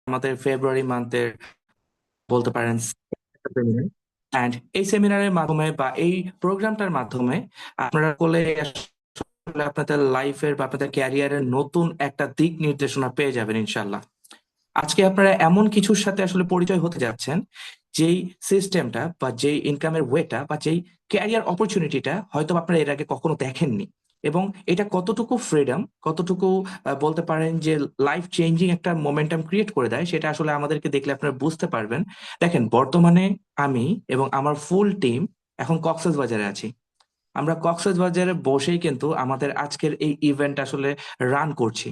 আমাদের ফেব্রুয়ারি মান্থের বলতে পারেন অ্যান্ড এই সেমিনারের মাধ্যমে বা এই প্রোগ্রামটার মাধ্যমে আপনারা করলে আসলে আপনাদের লাইফের বা আপনাদের ক্যারিয়ারের নতুন একটা দিক নির্দেশনা পেয়ে যাবেন ইনশাল্লাহ। আজকে আপনারা এমন কিছুর সাথে আসলে পরিচয় হতে যাচ্ছেন যেই সিস্টেমটা বা যেই ইনকামের ওয়েটা বা যেই ক্যারিয়ার অপরচুনিটিটা হয়তো আপনারা এর আগে কখনো দেখেননি। এবং এটা কতটুকু ফ্রিডম, কতটুকু বলতে পারেন যে লাইফ চেঞ্জিং একটা মোমেন্টাম ক্রিয়েট করে দেয়, সেটা আসলে আমাদেরকে দেখলে আপনারা বুঝতে পারবেন। দেখেন, বর্তমানে আমি এবং আমার ফুল টিম এখন কক্সবাজারে আছি। আমরা কক্সবাজারে বসেই কিন্তু আমাদের আজকের এই ইভেন্ট আসলে রান করছি।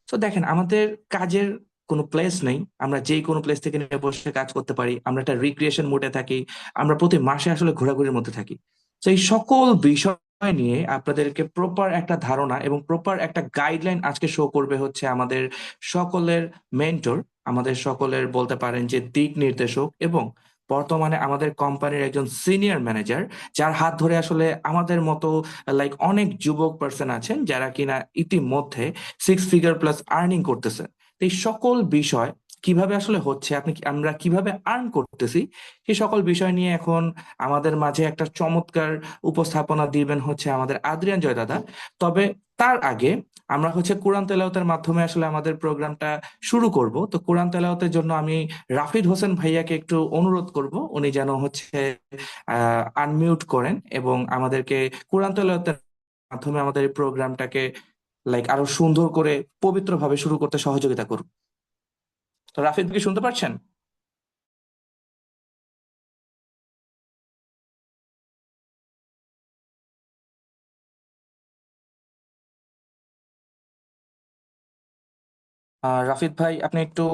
তো দেখেন, আমাদের কাজের কোনো প্লেস নেই, আমরা যেই কোনো প্লেস থেকে নিয়ে বসে কাজ করতে পারি, আমরা একটা রিক্রিয়েশন মোডে থাকি, আমরা প্রতি মাসে আসলে ঘোরাঘুরির মধ্যে থাকি। তো এই সকল বিষয় নিয়ে আপনাদেরকে প্রপার একটা ধারণা এবং প্রপার একটা গাইডলাইন আজকে শো করবে হচ্ছে আমাদের সকলের মেন্টর, আমাদের সকলের বলতে পারেন যে দিক নির্দেশক, এবং বর্তমানে আমাদের কোম্পানির একজন সিনিয়র ম্যানেজার, যার হাত ধরে আসলে আমাদের মতো লাইক অনেক যুবক পার্সন আছেন যারা কিনা ইতিমধ্যে 6 ফিগার প্লাস আর্নিং করতেছে। তো এই সকল বিষয় কিভাবে আসলে হচ্ছে, আমরা কিভাবে আর্ন করতেছি, সেই সকল বিষয় নিয়ে এখন আমাদের মাঝে একটা চমৎকার উপস্থাপনা দিবেন হচ্ছে আমাদের আদ্রিয়ান জয় দাদা। তবে তার আগে আমরা হচ্ছে কোরআন তেলাওয়াতের মাধ্যমে আসলে আমাদের প্রোগ্রামটা শুরু করব। তো কোরআন তেলাওয়াতের জন্য আমি রাফিদ হোসেন ভাইয়াকে একটু অনুরোধ করব, উনি যেন হচ্ছে আনমিউট করেন এবং আমাদেরকে কোরআন তেলাওয়াতের মাধ্যমে আমাদের এই প্রোগ্রামটাকে লাইক আরো সুন্দর করে পবিত্রভাবে শুরু করতে সহযোগিতা করুন। তো রাফিদ কি শুনতে পাচ্ছেন? রাফিদ ভাই, আপনি একটু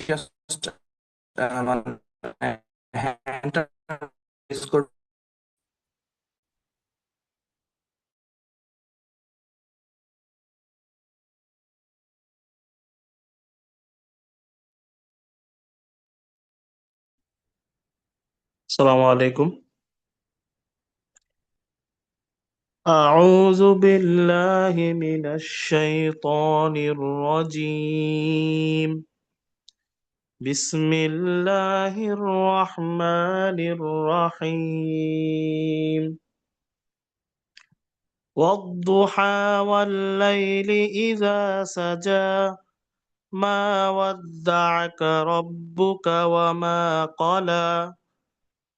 just, মানে হ্যান্ডটা রেজ করুন। السلام عليكم. أعوذ بالله من الشيطان الرجيم. بسم الله الرحمن الرحيم. والضحى والليل إذا سجى ما ودعك ربك وما قلى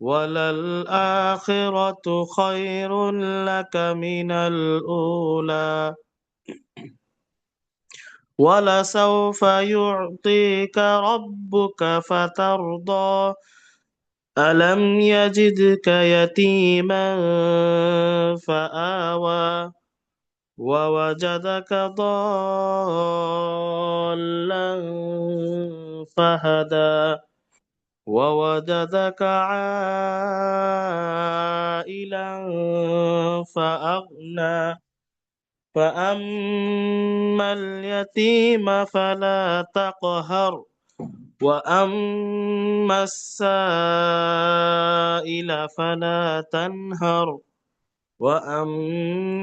وللآخرة خير لك من الأولى ولسوف يعطيك ربك فترضى ألم يجدك يتيما فآوى ووجدك ضالا فهدى ووجدك عائلا فأغنى فأما اليتيم فلا تقهر وأما السائل فلا تنهر وأما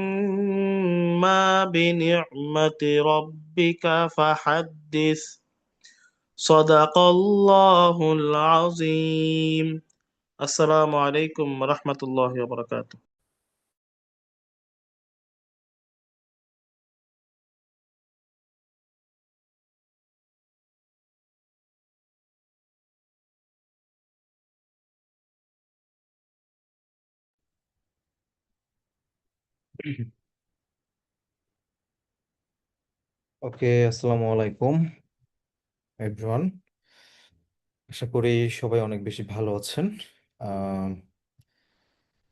بنعمة ربك فحدث صدق الله العظيم. السلام عليكم ورحمة الله وبركاته. ওকে, আসসালামু আলাইকুম এভরিওয়ান। আশা করি সবাই অনেক বেশি ভালো আছেন।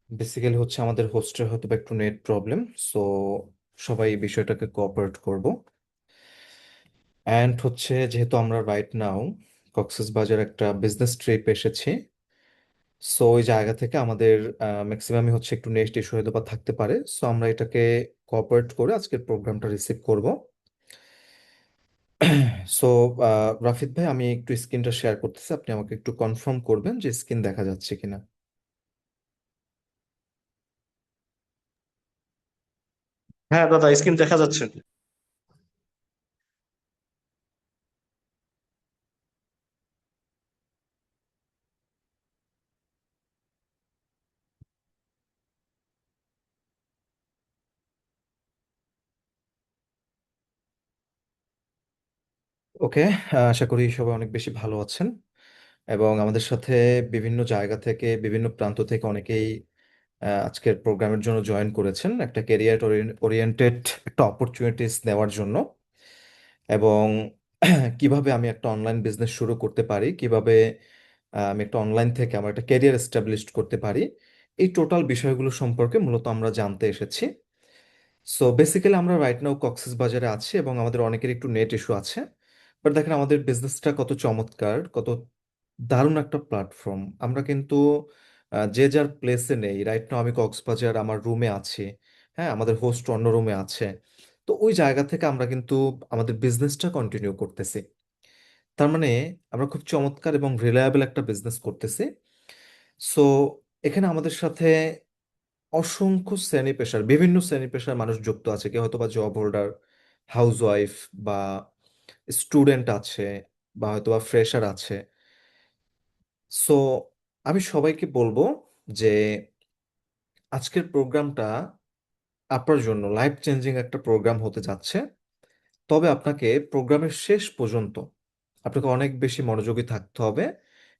বেসিক্যালি হচ্ছে আমাদের হোস্টের হয়তো বা একটু নেট প্রবলেম, সো সবাই এই বিষয়টাকে কোঅপারেট করব। অ্যান্ড হচ্ছে যেহেতু আমরা রাইট নাও কক্সবাজার একটা বিজনেস ট্রিপ এসেছি, সো ওই জায়গা থেকে আমাদের ম্যাক্সিমামই হচ্ছে একটু নেট ইস্যু হয়তো বা থাকতে পারে, সো আমরা এটাকে কোঅপারেট করে আজকের প্রোগ্রামটা রিসিভ করব। সো রাফিদ ভাই, আমি একটু স্ক্রিনটা শেয়ার করতেছি, আপনি আমাকে একটু কনফার্ম করবেন যে স্ক্রিন দেখা যাচ্ছে কিনা। হ্যাঁ দাদা, স্ক্রিন দেখা যাচ্ছে। ওকে, আশা করি সবাই অনেক বেশি ভালো আছেন এবং আমাদের সাথে বিভিন্ন জায়গা থেকে বিভিন্ন প্রান্ত থেকে অনেকেই আজকের প্রোগ্রামের জন্য জয়েন করেছেন একটা ক্যারিয়ার ওরিয়েন্টেড একটা অপরচুনিটিস নেওয়ার জন্য এবং কিভাবে আমি একটা অনলাইন বিজনেস শুরু করতে পারি, কিভাবে আমি একটা অনলাইন থেকে আমার একটা ক্যারিয়ার এস্টাবলিশ করতে পারি, এই টোটাল বিষয়গুলো সম্পর্কে মূলত আমরা জানতে এসেছি। সো বেসিক্যালি আমরা রাইট নাও কক্সেস বাজারে আছি এবং আমাদের অনেকের একটু নেট ইস্যু আছে। বাট দেখেন আমাদের বিজনেসটা কত চমৎকার, কত দারুণ একটা প্ল্যাটফর্ম। আমরা কিন্তু যে যার প্লেসে নেই। রাইট নাও আমি কক্সবাজার আমার রুমে আছি, হ্যাঁ, আমাদের হোস্ট অন্য রুমে আছে। তো ওই জায়গা থেকে আমরা কিন্তু আমাদের বিজনেসটা কন্টিনিউ করতেছি। তার মানে আমরা খুব চমৎকার এবং রিলায়েবল একটা বিজনেস করতেছি। সো এখানে আমাদের সাথে অসংখ্য শ্রেণী পেশার বিভিন্ন শ্রেণী পেশার মানুষ যুক্ত আছে। কেউ হয়তো বা জব হোল্ডার, হাউসওয়াইফ বা স্টুডেন্ট আছে বা হয়তো বা ফ্রেশার আছে। সো আমি সবাইকে বলবো যে আজকের প্রোগ্রামটা আপনার জন্য লাইফ চেঞ্জিং একটা প্রোগ্রাম হতে যাচ্ছে। তবে আপনাকে প্রোগ্রামের শেষ পর্যন্ত আপনাকে অনেক বেশি মনোযোগী থাকতে হবে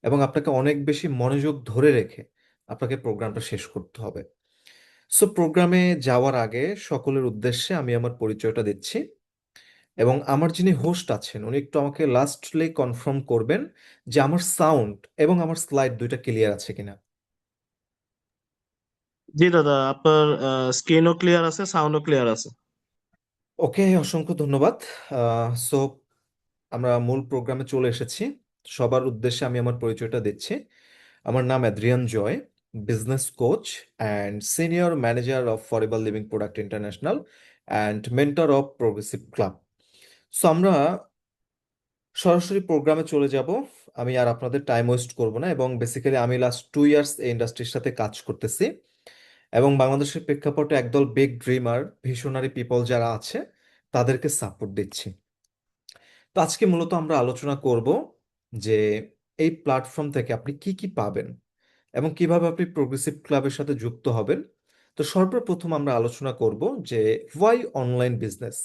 এবং আপনাকে অনেক বেশি মনোযোগ ধরে রেখে আপনাকে প্রোগ্রামটা শেষ করতে হবে। সো প্রোগ্রামে যাওয়ার আগে সকলের উদ্দেশ্যে আমি আমার পরিচয়টা দিচ্ছি এবং আমার যিনি হোস্ট আছেন উনি একটু আমাকে লাস্টলি কনফার্ম করবেন যে আমার সাউন্ড এবং আমার স্লাইড দুইটা ক্লিয়ার আছে কিনা। জি দাদা, আপনার স্ক্রিনও ক্লিয়ার আছে, সাউন্ডও ক্লিয়ার আছে। ওকে, অসংখ্য ধন্যবাদ। সো আমরা মূল প্রোগ্রামে চলে এসেছি। সবার উদ্দেশ্যে আমি আমার পরিচয়টা দিচ্ছি। আমার নাম Adrian Joy, business coach and senior manager of Forever Living Product International and mentor of progressive club. সো আমরা সরাসরি প্রোগ্রামে চলে যাব। আমি আর আপনাদের টাইম ওয়েস্ট করব না এবং বেসিক্যালি আমি লাস্ট 2 ইয়ার্স এই ইন্ডাস্ট্রির সাথে কাজ করতেছি এবং বাংলাদেশের প্রেক্ষাপটে একদল বিগ ড্রিমার ভিশনারি পিপল যারা আছে তাদেরকে সাপোর্ট দিচ্ছি। তো আজকে মূলত আমরা আলোচনা করব যে এই প্ল্যাটফর্ম থেকে আপনি কি কি পাবেন এবং কিভাবে আপনি প্রোগ্রেসিভ ক্লাবের সাথে যুক্ত হবেন। তো সর্বপ্রথম আমরা আলোচনা করব যে ওয়াই অনলাইন বিজনেস।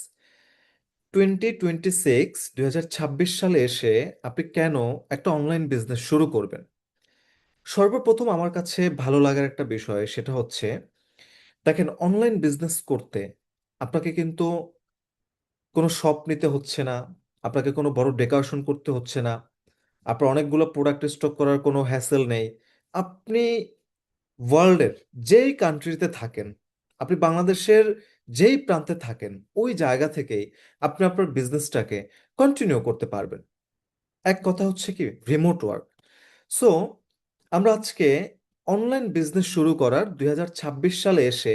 2026 সালে এসে আপনি কেন একটা অনলাইন বিজনেস শুরু করবেন। সর্বপ্রথম আমার কাছে ভালো লাগার একটা বিষয় সেটা হচ্ছে, দেখেন অনলাইন বিজনেস করতে আপনাকে কিন্তু কোনো শপ নিতে হচ্ছে না, আপনাকে কোনো বড় ডেকোরেশন করতে হচ্ছে না, আপনার অনেকগুলো প্রোডাক্ট স্টক করার কোনো হ্যাসেল নেই। আপনি ওয়ার্ল্ডের যেই কান্ট্রিতে থাকেন, আপনি বাংলাদেশের যেই প্রান্তে থাকেন, ওই জায়গা থেকেই আপনি আপনার বিজনেসটাকে কন্টিনিউ করতে পারবেন। এক কথা হচ্ছে কি রিমোট ওয়ার্ক। সো আমরা আজকে অনলাইন বিজনেস শুরু করার 2026 সালে এসে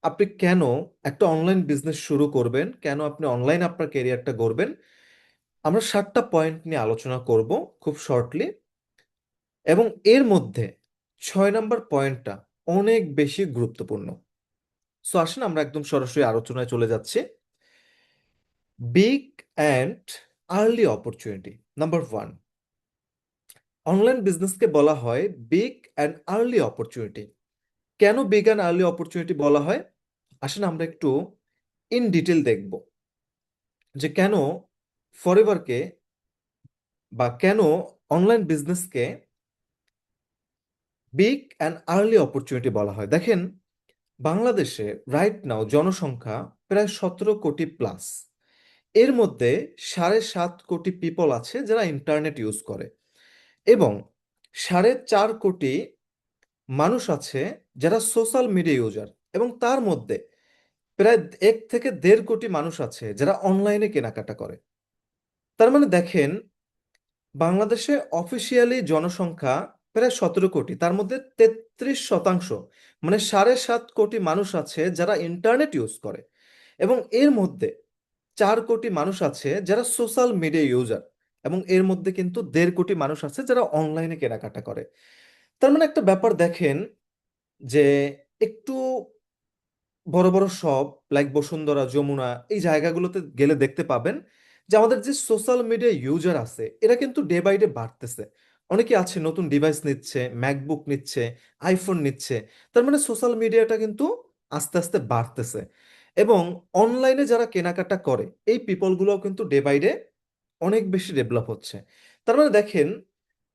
আপনি কেন একটা অনলাইন বিজনেস শুরু করবেন, কেন আপনি অনলাইন আপনার ক্যারিয়ারটা গড়বেন, আমরা 7টা পয়েন্ট নিয়ে আলোচনা করব খুব শর্টলি। এবং এর মধ্যে 6 নম্বর পয়েন্টটা অনেক বেশি গুরুত্বপূর্ণ। সো আসেন আমরা একদম সরাসরি আলোচনায় চলে যাচ্ছি। Big and early opportunity. Number 1, online বিজনেসকে বলা হয় বিগ অ্যান্ড আর্লি অপরচুনিটি। কেন বিগ অ্যান্ড আর্লি অপরচুনিটি বলা হয়, আসেন আমরা একটু ইন ডিটেল দেখব যে কেন ফরএভারকে বা কেন অনলাইন বিজনেসকে বিগ অ্যান্ড আর্লি অপরচুনিটি বলা হয়। দেখেন বাংলাদেশে রাইট নাও জনসংখ্যা প্রায় 17 কোটি প্লাস। এর মধ্যে 7.5 কোটি পিপল আছে যারা ইন্টারনেট ইউজ করে এবং 4.5 কোটি মানুষ আছে যারা সোশ্যাল মিডিয়া ইউজার এবং তার মধ্যে প্রায় 1 থেকে 1.5 কোটি মানুষ আছে যারা অনলাইনে কেনাকাটা করে। তার মানে দেখেন বাংলাদেশে অফিসিয়ালি জনসংখ্যা প্রায় 17 কোটি, তার মধ্যে 33% মানে 7.5 কোটি মানুষ আছে যারা ইন্টারনেট ইউজ করে এবং এর মধ্যে 4 কোটি মানুষ আছে যারা সোশ্যাল মিডিয়া ইউজার এবং এর মধ্যে কিন্তু 1.5 কোটি মানুষ আছে যারা অনলাইনে কেনাকাটা করে। তার মানে একটা ব্যাপার দেখেন যে একটু বড় বড় শপ লাইক বসুন্ধরা, যমুনা, এই জায়গাগুলোতে গেলে দেখতে পাবেন যে আমাদের যে সোশ্যাল মিডিয়া ইউজার আছে এরা কিন্তু ডে বাই ডে বাড়তেছে। অনেকে আছে নতুন ডিভাইস নিচ্ছে, ম্যাকবুক নিচ্ছে, আইফোন নিচ্ছে। তার মানে সোশ্যাল মিডিয়াটা কিন্তু আস্তে আস্তে বাড়তেছে এবং অনলাইনে যারা কেনাকাটা করে এই পিপলগুলোও কিন্তু ডে বাই ডে অনেক বেশি ডেভেলপ হচ্ছে। তার মানে দেখেন,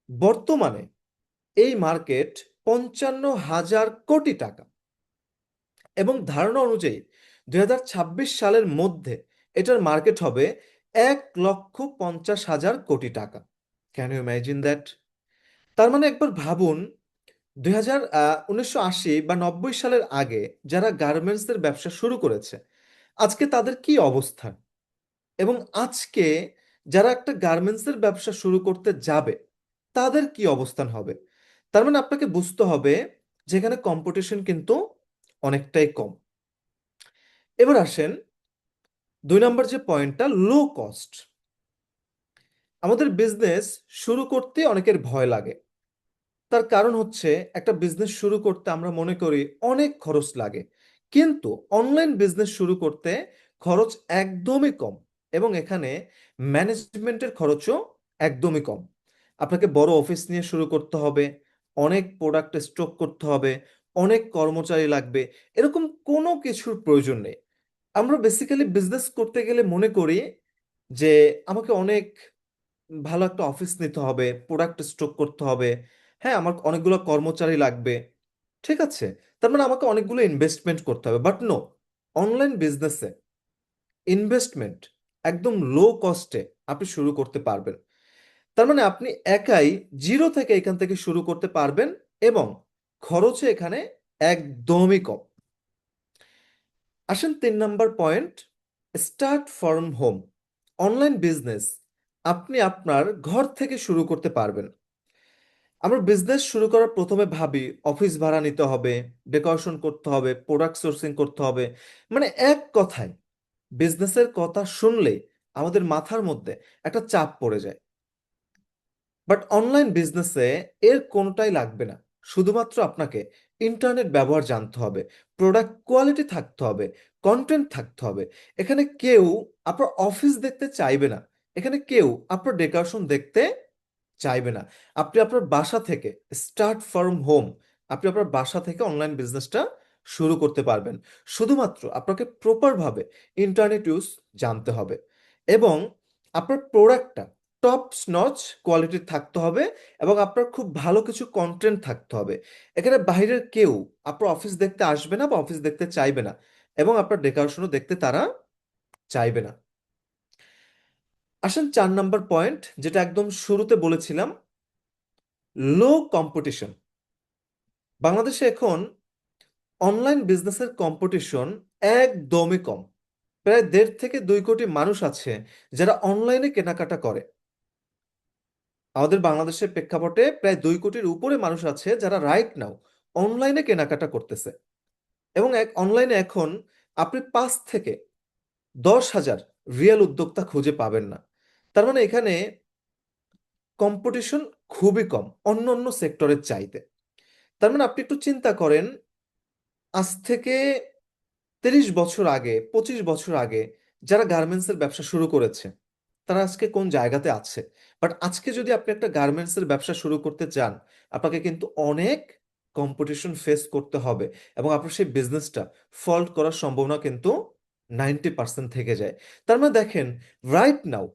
বর্তমানে এই মার্কেট 55,000 কোটি টাকা, এবং ধারণা অনুযায়ী 2026 সালের মধ্যে এটার মার্কেট হবে 1,50,000 কোটি টাকা। Can you imagine that? তার মানে একবার ভাবুন, 1980 বা 90 সালের আগে যারা গার্মেন্টসের ব্যবসা শুরু করেছে, আজকে তাদের কি অবস্থা, এবং আজকে যারা একটা গার্মেন্টসের ব্যবসা শুরু করতে যাবে তাদের কি অবস্থান হবে। তার মানে আপনাকে বুঝতে হবে যেখানে কম্পিটিশন কিন্তু অনেকটাই কম। এবার আসেন 2 নম্বর যে পয়েন্টটা, লো কস্ট। আমাদের বিজনেস শুরু করতে অনেকের ভয় লাগে। তার কারণ হচ্ছে, একটা বিজনেস শুরু করতে আমরা মনে করি অনেক খরচ লাগে, কিন্তু অনলাইন বিজনেস শুরু করতে খরচ একদমই কম, এবং এখানে ম্যানেজমেন্টের খরচও একদমই কম। আপনাকে বড় অফিস নিয়ে শুরু করতে হবে, অনেক প্রোডাক্ট স্টক করতে হবে, অনেক কর্মচারী লাগবে, এরকম কোনো কিছুর প্রয়োজন নেই। আমরা বেসিক্যালি বিজনেস করতে গেলে মনে করি যে আমাকে অনেক ভালো একটা অফিস নিতে হবে, প্রোডাক্ট স্টক করতে হবে, হ্যাঁ আমার অনেকগুলো কর্মচারী লাগবে, ঠিক আছে, তার মানে আমাকে অনেকগুলো ইনভেস্টমেন্ট করতে হবে। বাট নো, অনলাইন বিজনেসে ইনভেস্টমেন্ট একদম লো কস্টে আপনি শুরু করতে পারবেন। তার মানে আপনি একাই জিরো থেকে এখান থেকে শুরু করতে পারবেন, এবং খরচে এখানে একদমই কম। আসেন 3 নম্বর point, start from home. Online business আপনি আপনার ঘর থেকে শুরু করতে পারবেন। আমরা বিজনেস শুরু করার প্রথমে ভাবি অফিস ভাড়া নিতে হবে, ডেকোরেশন করতে হবে, প্রোডাক্ট সোর্সিং করতে হবে, মানে এক কথায় বিজনেসের কথা শুনলে আমাদের মাথার মধ্যে একটা চাপ পড়ে যায়। বাট অনলাইন বিজনেসে এর কোনোটাই লাগবে না। শুধুমাত্র আপনাকে ইন্টারনেট ব্যবহার জানতে হবে, প্রোডাক্ট কোয়ালিটি থাকতে হবে, কন্টেন্ট থাকতে হবে। এখানে কেউ আপনার অফিস দেখতে চাইবে না, এখানে কেউ আপনার ডেকোরেশন দেখতে চাইবে না। আপনি আপনার বাসা থেকে স্টার্ট ফ্রম হোম, আপনি আপনার বাসা থেকে অনলাইন বিজনেসটা শুরু করতে পারবেন। শুধুমাত্র আপনাকে প্রপারভাবে ইন্টারনেট ইউজ জানতে হবে, এবং আপনার প্রোডাক্টটা টপ নচ কোয়ালিটির থাকতে হবে, এবং আপনার খুব ভালো কিছু কন্টেন্ট থাকতে হবে। এখানে বাইরের কেউ আপনার অফিস দেখতে আসবে না বা অফিস দেখতে চাইবে না, এবং আপনার ডেকোরেশনও দেখতে তারা চাইবে না। আসেন 4 নম্বর পয়েন্ট, যেটা একদম শুরুতে বলেছিলাম, লো কম্পিটিশন। বাংলাদেশে এখন অনলাইন বিজনেসের কম্পিটিশন একদমই কম। প্রায় 1.5 থেকে 2 কোটি মানুষ আছে যারা অনলাইনে কেনাকাটা করে। আমাদের বাংলাদেশের প্রেক্ষাপটে প্রায় 2 কোটির উপরে মানুষ আছে যারা রাইট নাও অনলাইনে কেনাকাটা করতেছে, এবং অনলাইনে এখন আপনি 5 থেকে 10 হাজার রিয়েল উদ্যোক্তা খুঁজে পাবেন না। তার মানে এখানে কম্পিটিশন খুবই কম অন্য অন্য সেক্টরের চাইতে। তার মানে আপনি একটু চিন্তা করেন, আজ থেকে 30 বছর আগে, 25 বছর আগে যারা গার্মেন্টসের ব্যবসা শুরু করেছে তারা আজকে কোন জায়গাতে আছে। বাট আজকে যদি আপনি একটা গার্মেন্টসের ব্যবসা শুরু করতে চান, আপনাকে কিন্তু অনেক কম্পিটিশন ফেস করতে হবে, এবং আপনার সেই বিজনেসটা ফল্ট করার সম্ভাবনা কিন্তু 90% থেকে যায়। তার মানে দেখেন, রাইট নাও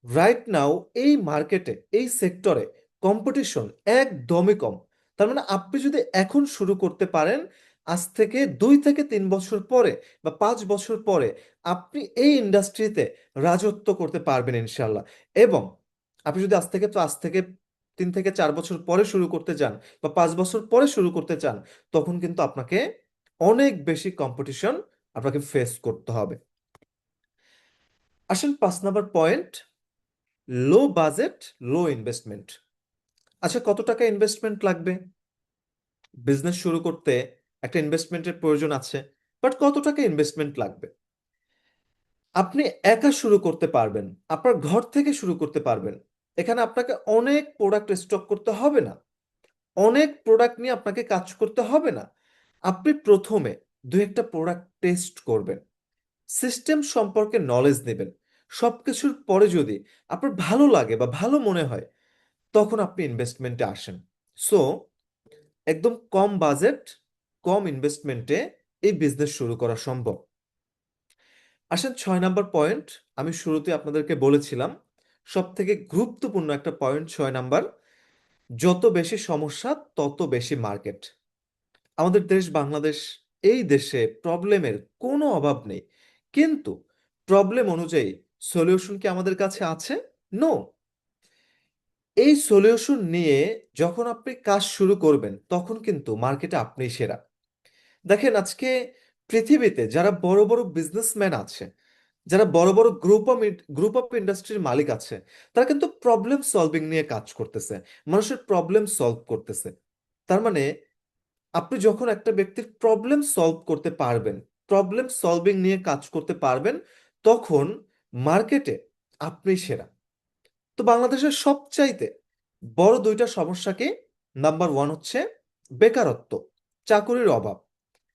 রাইট নাও এই মার্কেটে, এই সেক্টরে কম্পিটিশন একদমই কম। তার মানে আপনি যদি এখন শুরু করতে পারেন, আজ থেকে 2 থেকে 3 বছর পরে বা 5 বছর পরে আপনি এই ইন্ডাস্ট্রিতে রাজত্ব করতে পারবেন ইনশাল্লাহ। এবং আপনি যদি আজ থেকে 3 থেকে 4 বছর পরে শুরু করতে চান বা 5 বছর পরে শুরু করতে চান, তখন কিন্তু আপনাকে অনেক বেশি কম্পিটিশন আপনাকে ফেস করতে হবে। আসেন 5 নম্বর point, low budget, low investment. আচ্ছা, কত টাকা ইনভেস্টমেন্ট লাগবে? বিজনেস শুরু করতে একটা ইনভেস্টমেন্টের প্রয়োজন আছে, বাট কত টাকা ইনভেস্টমেন্ট লাগবে? আপনি একা শুরু করতে পারবেন, আপনার ঘর থেকে শুরু করতে পারবেন। এখানে আপনাকে অনেক প্রোডাক্ট স্টক করতে হবে না, অনেক প্রোডাক্ট নিয়ে আপনাকে কাজ করতে হবে না। আপনি প্রথমে 2 একটা প্রোডাক্ট টেস্ট করবেন, সিস্টেম সম্পর্কে নলেজ নেবেন। সবকিছুর পরে যদি আপনার ভালো লাগে বা ভালো মনে হয়, তখন আপনি ইনভেস্টমেন্টে আসেন। সো একদম কম বাজেট, কম ইনভেস্টমেন্টে এই বিজনেস শুরু করা সম্ভব। আসেন 6 নম্বর পয়েন্ট, আমি শুরুতে আপনাদেরকে বলেছিলাম সব থেকে গুরুত্বপূর্ণ একটা পয়েন্ট 6 নাম্বার, যত বেশি সমস্যা তত বেশি মার্কেট। আমাদের দেশ বাংলাদেশ, এই দেশে প্রবলেমের কোনো অভাব নেই, কিন্তু প্রবলেম অনুযায়ী সলিউশন কি আমাদের কাছে আছে? নো। এই সলিউশন নিয়ে যখন আপনি কাজ শুরু করবেন তখন কিন্তু মার্কেটে আপনিই সেরা। দেখেন, আজকে পৃথিবীতে যারা বড় বড় বিজনেসম্যান আছে, যারা বড় বড় গ্রুপ অফ ইন্ডাস্ট্রির মালিক আছে, তারা কিন্তু প্রবলেম সলভিং নিয়ে কাজ করতেছে, মানুষের প্রবলেম সলভ করতেছে। তার মানে আপনি যখন একটা ব্যক্তির প্রবলেম সলভ করতে পারবেন, প্রবলেম সলভিং নিয়ে কাজ করতে পারবেন, তখন মার্কেটে আপনি সেরা। তো বাংলাদেশের সবচাইতে বড় দুইটা সমস্যা কি? নাম্বার ওয়ান হচ্ছে বেকারত্ব, চাকরির অভাব,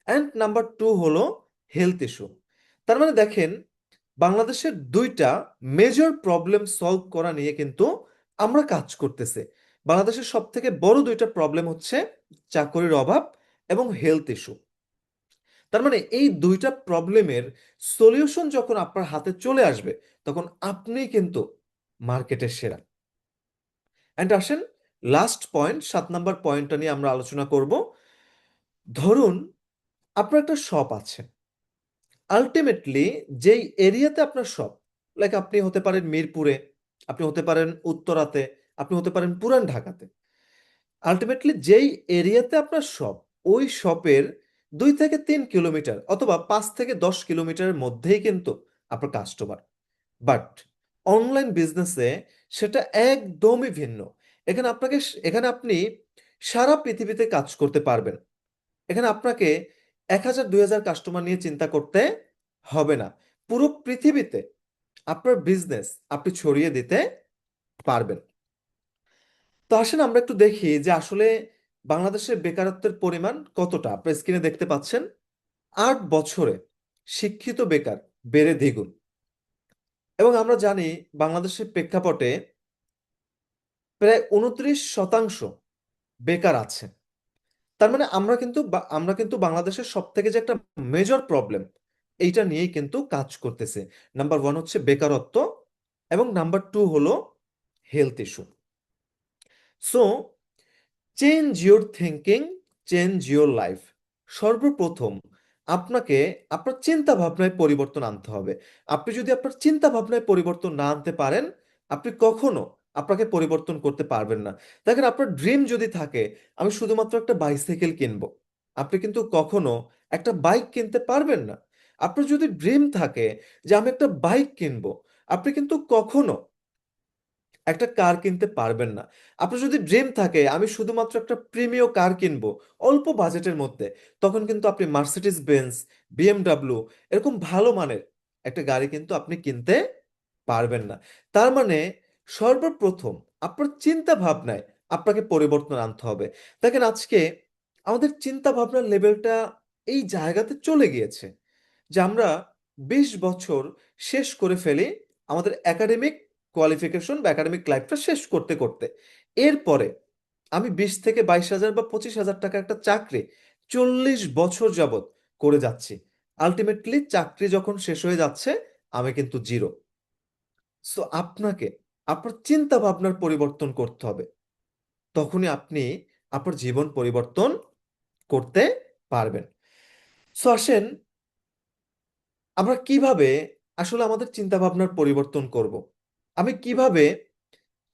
অ্যান্ড নাম্বার টু হলো হেলথ ইস্যু। তার মানে দেখেন, বাংলাদেশের দুইটা মেজর প্রবলেম সলভ করা নিয়ে কিন্তু আমরা কাজ করতেছি। বাংলাদেশের সব থেকে বড় দুইটা প্রবলেম হচ্ছে চাকরির অভাব এবং হেলথ ইস্যু। তার মানে এই দুইটা প্রবলেমের সলিউশন যখন আপনার হাতে চলে আসবে, তখন আপনি কিন্তু মার্কেটের সেরা। অ্যান্ড আসেন লাস্ট পয়েন্ট, 7 নাম্বার পয়েন্টটা নিয়ে আমরা আলোচনা করব। ধরুন আপনার একটা শপ আছে, আলটিমেটলি যেই এরিয়াতে আপনার শপ, লাইক আপনি হতে পারেন মিরপুরে, আপনি হতে পারেন উত্তরাতে, আপনি হতে পারেন পুরান ঢাকাতে। আলটিমেটলি যেই এরিয়াতে আপনার শপ, ওই শপের 2 থেকে 3 কিলোমিটার অথবা 5 থেকে 10 কিলোমিটারের মধ্যেই কিন্তু আপনার কাস্টমার। বাট অনলাইন বিজনেসে সেটা একদমই ভিন্ন। এখানে আপনি সারা পৃথিবীতে কাজ করতে পারবেন। এখানে আপনাকে 1,000 2,000 কাস্টমার নিয়ে চিন্তা করতে হবে না। পুরো পৃথিবীতে আপনার বিজনেস আপনি ছড়িয়ে দিতে পারবেন। তো আসেন আমরা একটু দেখি যে আসলে বাংলাদেশের বেকারত্বের পরিমাণ কতটা। আপনার স্ক্রিনে দেখতে পাচ্ছেন, 8 বছরে শিক্ষিত বেকার বেড়ে দ্বিগুণ। এবং আমরা জানি বাংলাদেশের প্রেক্ষাপটে প্রায় 29% বেকার আছে। তার মানে আমরা কিন্তু বাংলাদেশের সব থেকে যে একটা মেজর প্রবলেম, এইটা নিয়েই কিন্তু কাজ করতেছে। নাম্বার ওয়ান হচ্ছে বেকারত্ব, এবং নাম্বার টু হলো health issue. So change your thinking, change your life. সর্বপ্রথম আপনাকে আপনার চিন্তা ভাবনায় পরিবর্তন আনতে হবে। আপনি যদি আপনার চিন্তা ভাবনায় পরিবর্তন না আনতে পারেন, আপনি কখনো আপনাকে পরিবর্তন করতে পারবেন না। দেখেন, আপনার ড্রিম যদি থাকে আমি শুধুমাত্র একটা বাইসাইকেল কিনবো, আপনি কিন্তু কখনো একটা বাইক কিনতে পারবেন না। আপনার যদি ড্রিম থাকে যে আমি একটা বাইক কিনবো, আপনি কিন্তু কখনো একটা কার কিনতে পারবেন না। আপনার যদি ড্রিম থাকে আমি শুধুমাত্র একটা প্রিমিয় কার কিনবো অল্প বাজেটের মধ্যে, তখন কিন্তু আপনি মার্সিডিজ বেঞ্জ, বিএমডাব্লিউ এরকম ভালো মানের একটা গাড়ি কিন্তু আপনি কিনতে পারবেন না। তার মানে সর্বপ্রথম আপনার চিন্তা ভাবনায় আপনাকে পরিবর্তন আনতে হবে। দেখেন, আজকে আমাদের চিন্তা ভাবনার লেভেলটা এই জায়গাতে চলে গিয়েছে যে আমরা 20 বছর শেষ করে ফেলি আমাদের একাডেমিক কোয়ালিফিকেশন বা একাডেমিক লাইফটা শেষ করতে করতে। এরপরে আমি 20 থেকে 22 হাজার বা 25 হাজার টাকা একটা চাকরি 40 বছর যাবত করে যাচ্ছি। আলটিমেটলি চাকরি যখন শেষ হয়ে যাচ্ছে, আমি কিন্তু জিরো। সো আপনাকে আপনার চিন্তা ভাবনার পরিবর্তন করতে হবে, তখনই আপনি আপনার জীবন পরিবর্তন করতে পারবেন। সো আসেন আমরা কিভাবে আসলে আমাদের চিন্তা ভাবনার পরিবর্তন করব। আমি কিভাবে